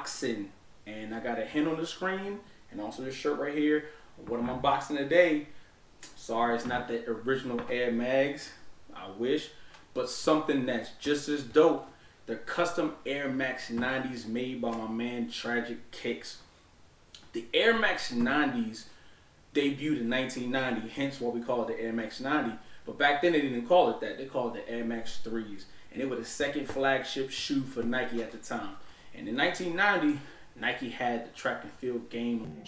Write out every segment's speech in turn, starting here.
unboxing, and I got a hint on the screen and also this shirt right here. What I'm unboxing today, sorry it's not the original Air Mags, I wish, but something that's just as dope. The custom Air Max 90s made by my man Tragic Kicks. The Air Max 90s debuted in 1990, hence why we call it the Air Max 90. But back then they didn't call it that. They called it the Air Max 3s. And it was the second flagship shoe for Nike at the time. And in 1990, Nike had the track and field game.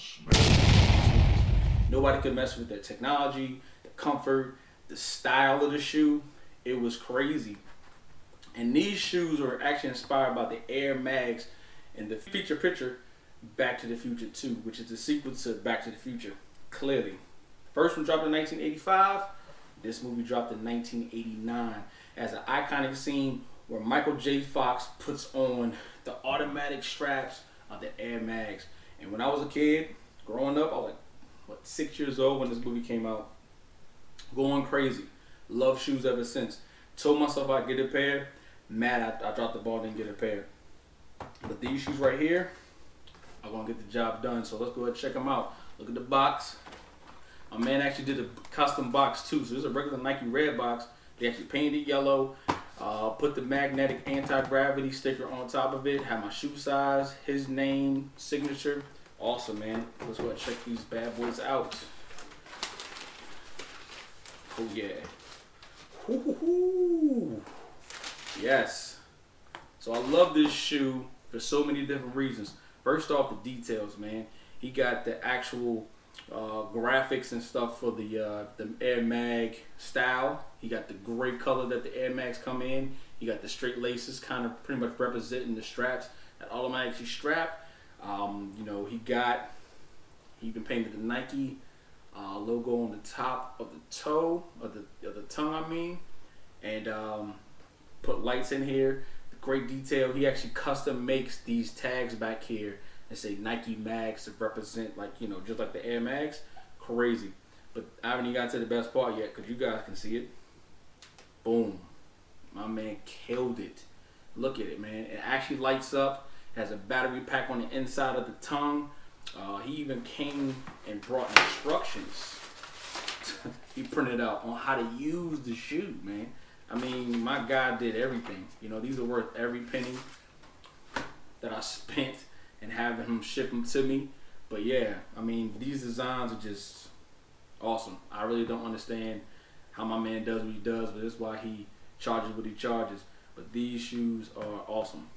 Nobody could mess with the technology, the comfort, the style of the shoe. It was crazy. And these shoes were actually inspired by the Air Mags and the feature picture Back to the Future 2, which is the sequel to Back to the Future, clearly. First one dropped in 1985. This movie dropped in 1989 as an iconic scene where Michael J. Fox puts on the automatic straps of the Air Mags. And when I was a kid, growing up, I was like, 6 years old when this movie came out. Going crazy. Love shoes ever since. Told myself I'd get a pair. Mad I dropped the ball and didn't get a pair. But these shoes right here are going to get the job done. So let's go ahead and check them out. Look at the box. My man actually did a custom box too. So this is a regular Nike red box. They actually painted it yellow. Put the magnetic anti-gravity sticker on top of it. Have my shoe size, his name, signature. Awesome, man. Let's go ahead and check these bad boys out. Oh yeah. Woo-hoo-hoo. Yes. So I love this shoe for so many different reasons. First off, the details, man. He got the actual graphics and stuff for the Air Mag style. He got the gray color that the Air Mags come in. He got the straight laces, kind of pretty much representing the straps that automatically strap. You know, he even painted the Nike logo on the top of the toe, of the tongue, I mean, and put lights in here. The great detail. He actually custom makes these tags back here and say Nike Mags to represent, like, you know, just like the Air Mags. Crazy. But I haven't even got to the best part yet because you guys can see it. Boom. My man killed it. Look at it, man. It actually lights up. Has a battery pack on the inside of the tongue. He even came and brought instructions. He printed out on how to use the shoe, man. I mean, my guy did everything. You know, these are worth every penny that I spent and having him ship them to me. But yeah, I mean, these designs are just awesome. I really don't understand how my man does what he does, but that's why he charges what he charges. But these shoes are awesome.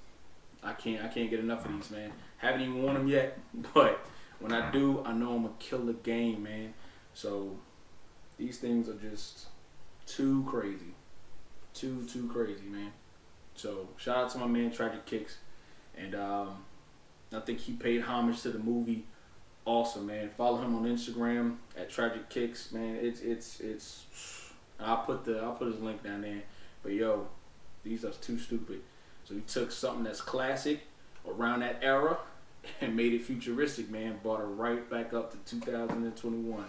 I can't get enough of these, man. Haven't even worn them yet, but when I do, I know I'm gonna kill the game, man. So these things are just too crazy. Too crazy, man. So shout out to my man Tragic Kicks. And I think he paid homage to the movie. Awesome, man. Follow him on Instagram at Tragic Kicks, man. It's I'll put his link down there. But yo, these are too stupid. So he took something that's classic around that era and made it futuristic, man. Brought it right back up to 2021.